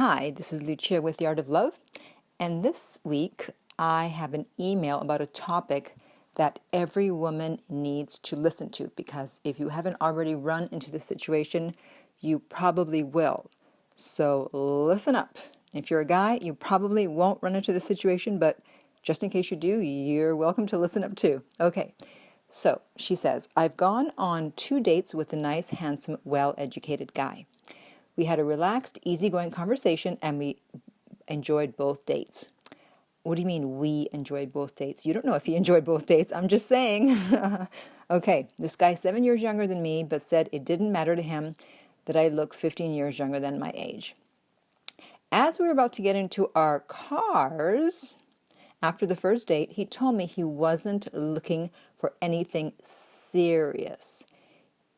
Hi, this is Lucia with The Art of Love, and this week I have an email about a topic that every woman needs to listen to, because if you haven't already run into this situation, you probably will. So listen up. If you're a guy, you probably won't run into this situation, but just in case you do, you're welcome to listen up too. Okay, so she says, I've gone on 2 dates with a nice, handsome, well-educated guy. We had a relaxed, easygoing conversation, and we enjoyed both dates. What do you mean we enjoyed both dates? You don't know if he enjoyed both dates. I'm just saying. Okay, this guy's 7 years younger than me, but said it didn't matter to him that I look 15 years younger than my age. As we were about to get into our cars, after the first date, he told me he wasn't looking for anything serious,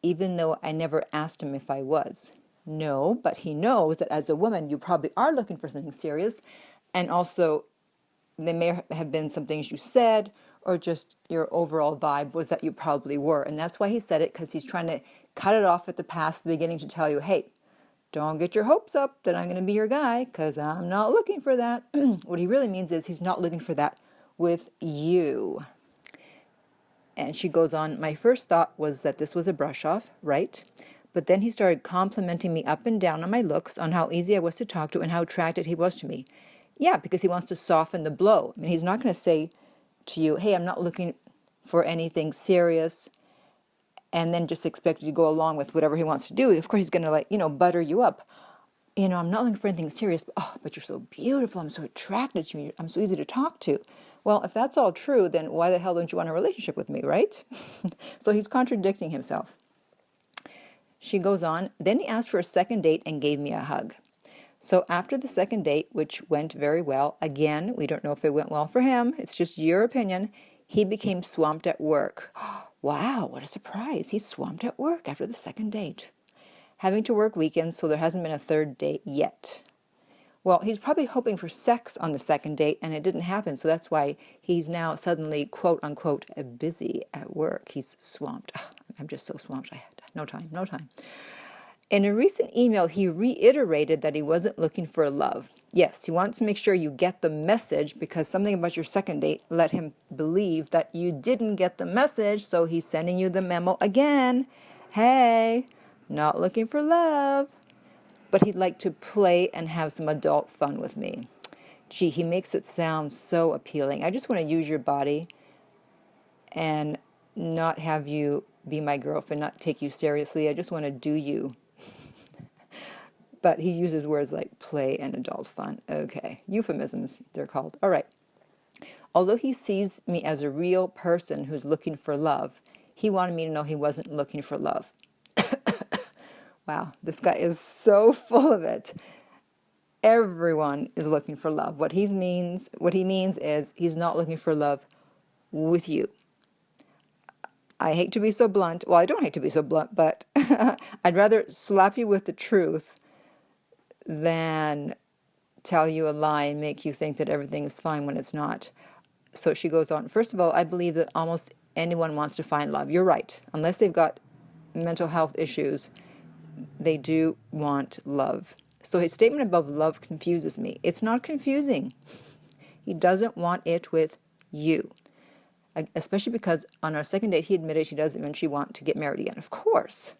even though I never asked him if I was. No, but he knows that as a woman, you probably are looking for something serious, and also there may have been some things you said, or just your overall vibe was that you probably were, and that's why he said it, because he's trying to cut it off at the past, the beginning, to tell you, hey, don't get your hopes up that I'm going to be your guy, because I'm not looking for that. What he really means is he's not looking for that with you. And she goes on, my first thought was that this was a brush off, right? But then he started complimenting me up and down on my looks, on how easy I was to talk to, and how attracted he was to me. Yeah, because he wants to soften the blow. I mean, he's not going to say to you, hey, I'm not looking for anything serious, and then just expect you to go along with whatever he wants to do. Of course, he's going to, butter you up. I'm not looking for anything serious, but you're so beautiful, I'm so attracted to you, I'm so easy to talk to. Well, if that's all true, then why the hell don't you want a relationship with me, right? So he's contradicting himself. She goes on, then he asked for a second date and gave me a hug. So after the second date, which went very well, again, we don't know if it went well for him, it's just your opinion, he became swamped at work. Wow, what a surprise. He's swamped at work after the second date. Having to work weekends, so there hasn't been a third date yet. Well, he's probably hoping for sex on the second date, and it didn't happen, so that's why he's now suddenly, quote-unquote, busy at work. He's swamped. I'm just so swamped. I had no time. In a recent email, he reiterated that he wasn't looking for love. Yes, he wants to make sure you get the message, because something about your second date let him believe that you didn't get the message, so he's sending you the memo again. Hey, not looking for love. But he'd like to play and have some adult fun with me. Gee, he makes it sound so appealing. I just want to use your body and not have you be my girlfriend, not take you seriously. I just want to do you. But he uses words like play and adult fun. Okay, euphemisms, they're called. All right. Although he sees me as a real person who's looking for love, he wanted me to know he wasn't looking for love. Wow, this guy is so full of it. Everyone is looking for love. What he means is he's not looking for love with you. I hate to be so blunt. Well, I don't hate to be so blunt, but I'd rather slap you with the truth than tell you a lie and make you think that everything is fine when it's not. So she goes on. First of all, I believe that almost anyone wants to find love. You're right. Unless they've got mental health issues, they do want love. So his statement above love confuses me. It's not confusing. He doesn't want it with you. Especially because on our second date, he admitted he doesn't eventually want to get married again. Of course.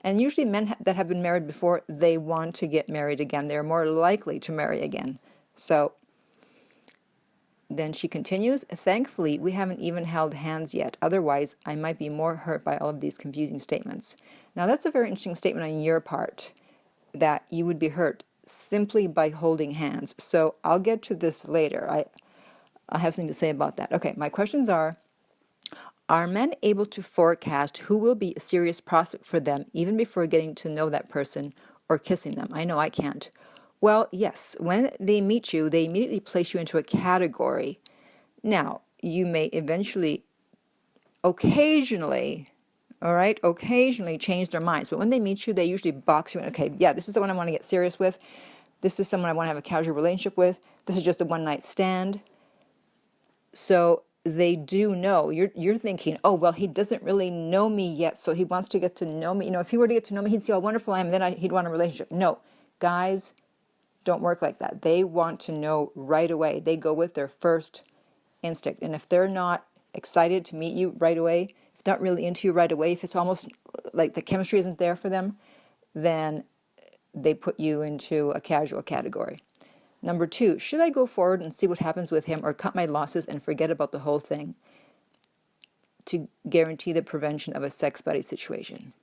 And usually men that have been married before, they want to get married again. They're more likely to marry again. So then she continues, thankfully, we haven't even held hands yet. Otherwise, I might be more hurt by all of these confusing statements. Now, that's a very interesting statement on your part, that you would be hurt simply by holding hands. So I'll get to this later. I have something to say about that. Okay, my questions are men able to forecast who will be a serious prospect for them even before getting to know that person or kissing them? I know I can't. Well, yes, when they meet you, they immediately place you into a category. Now, you may eventually, occasionally change their minds. But when they meet you, they usually box you in. Okay, yeah, this is someone I want to get serious with. This is someone I want to have a casual relationship with. This is just a one-night stand. So they do know. You're thinking, oh, well, he doesn't really know me yet, so he wants to get to know me. If he were to get to know me, he'd see how wonderful I am, and then he'd want a relationship. No, guys don't work like that. They want to know right away. They go with their first instinct. And if they're not excited to meet you right away, if they're not really into you right away, if it's almost like the chemistry isn't there for them, then they put you into a casual category. Number 2, should I go forward and see what happens with him or cut my losses and forget about the whole thing to guarantee the prevention of a sex buddy situation?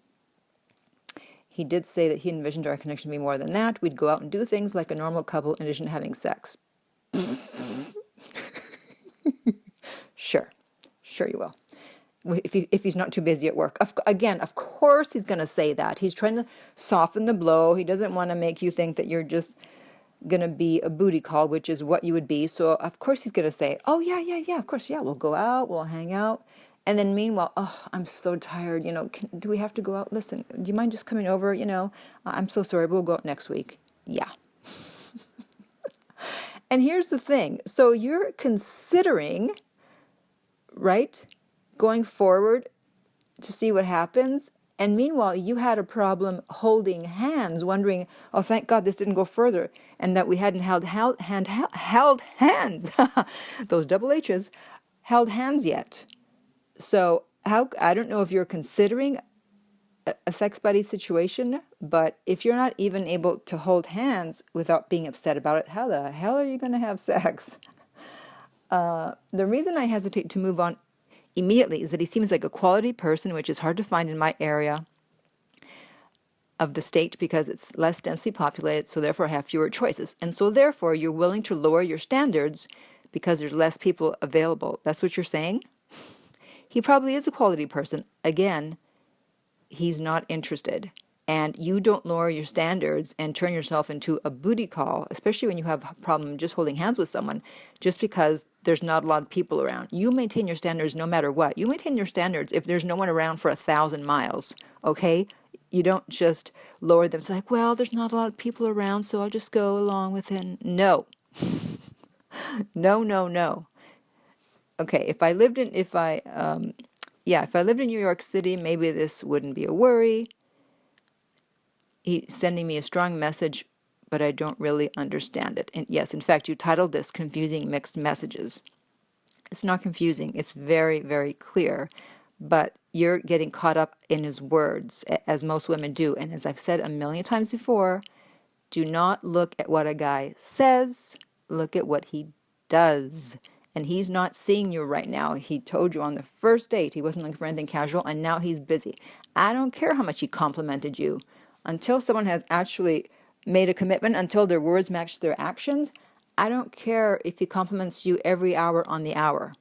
He did say that he envisioned our connection to be more than that. We'd go out and do things like a normal couple in addition to having sex. Sure you will. If he's not too busy at work. Again, of course he's going to say that. He's trying to soften the blow. He doesn't want to make you think that you're just going to be a booty call, which is what you would be. So of course he's going to say, oh yeah, of course, yeah, we'll go out, we'll hang out. And then meanwhile, oh, I'm so tired, do we have to go out? Listen, do you mind just coming over? I'm so sorry, we'll go out next week. Yeah. And here's the thing. So you're considering, right, going forward to see what happens. And meanwhile, you had a problem holding hands, wondering, oh, thank God this didn't go further, and that we hadn't held hands, those double H's, held hands yet. So I don't know if you're considering a sex buddy situation, but if you're not even able to hold hands without being upset about it, how the hell are you going to have sex? The reason I hesitate to move on immediately is that he seems like a quality person, which is hard to find in my area of the state because it's less densely populated, so therefore I have fewer choices. And so therefore you're willing to lower your standards because there's less people available. That's what you're saying? He probably is a quality person. Again, he's not interested. And you don't lower your standards and turn yourself into a booty call, especially when you have a problem just holding hands with someone, just because there's not a lot of people around. You maintain your standards no matter what. You maintain your standards if there's no one around for 1,000 miles, okay? You don't just lower them. It's like, well, there's not a lot of people around, so I'll just go along with it. No. No. Okay, if I lived in New York City, maybe this wouldn't be a worry. He's sending me a strong message, but I don't really understand it. And yes, in fact, you titled this Confusing Mixed Messages. It's not confusing. It's very, very clear. But you're getting caught up in his words, as most women do. And as I've said a million times before, do not look at what a guy says. Look at what he does. And he's not seeing you right now. He told you on the first date he wasn't looking for anything casual, and now he's busy. I don't care how much he complimented you. Until someone has actually made a commitment, until their words match their actions, I don't care if he compliments you every hour on the hour.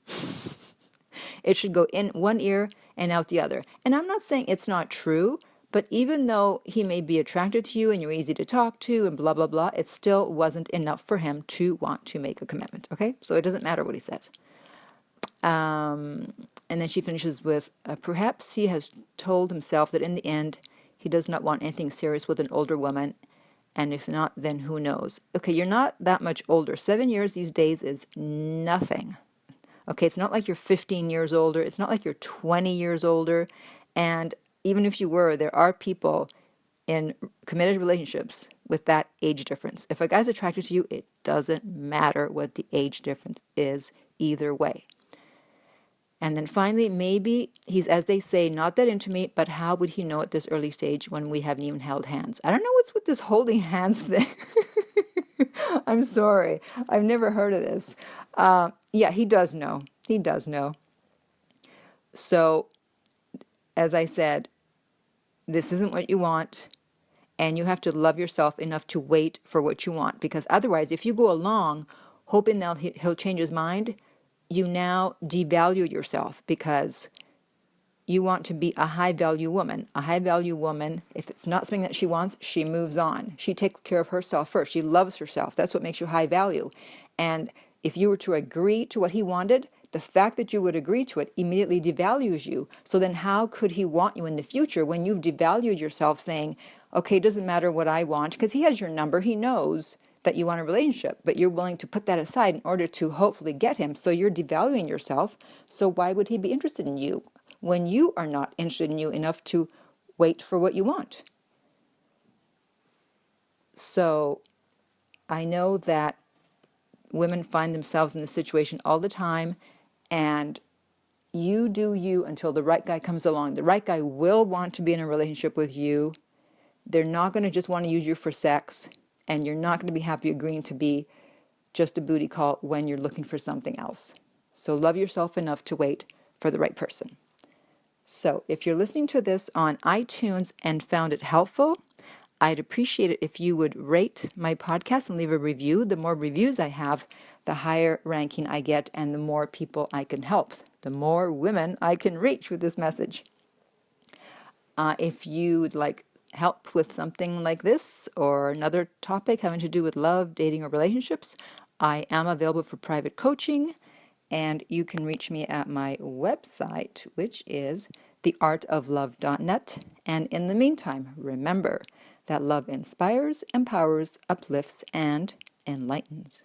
It should go in one ear and out the other. And I'm not saying it's not true, but even though he may be attracted to you and you're easy to talk to and blah, blah, blah, it still wasn't enough for him to want to make a commitment, okay? So it doesn't matter what he says. And then she finishes with, perhaps he has told himself that in the end, he does not want anything serious with an older woman, and if not, then who knows? Okay, you're not that much older. 7 years these days is nothing. Okay, it's not like you're 15 years older. It's not like you're 20 years older. And even if you were, there are people in committed relationships with that age difference. If a guy's attracted to you, it doesn't matter what the age difference is either way. And then finally, maybe he's, as they say, not that into me, but how would he know at this early stage when we haven't even held hands? I don't know what's with this holding hands thing. I'm sorry. I've never heard of this. Yeah, he does know. He does know. So, as I said, this isn't what you want, and you have to love yourself enough to wait for what you want. Because otherwise, if you go along hoping that he'll change his mind, you now devalue yourself because you want to be a high-value woman. A high-value woman, if it's not something that she wants, she moves on. She takes care of herself first. She loves herself. That's what makes you high value. And if you were to agree to what he wanted, the fact that you would agree to it immediately devalues you. So then how could he want you in the future when you've devalued yourself saying, okay, it doesn't matter what I want, because he has your number, he knows that you want a relationship, but you're willing to put that aside in order to hopefully get him. So you're devaluing yourself. So why would he be interested in you when you are not interested in you enough to wait for what you want? So I know that women find themselves in this situation all the time, and you do you until the right guy comes along. The right guy will want to be in a relationship with you. They're not going to just want to use you for sex, and you're not going to be happy agreeing to be just a booty call when you're looking for something else. So love yourself enough to wait for the right person. So if you're listening to this on iTunes and found it helpful, I'd appreciate it if you would rate my podcast and leave a review. The more reviews I have, the higher ranking I get and the more people I can help, the more women I can reach with this message. If you'd like help with something like this or another topic having to do with love, dating, or relationships, I am available for private coaching, and you can reach me at my website, which is theartoflove.net. And in the meantime, remember that love inspires, empowers, uplifts, and enlightens.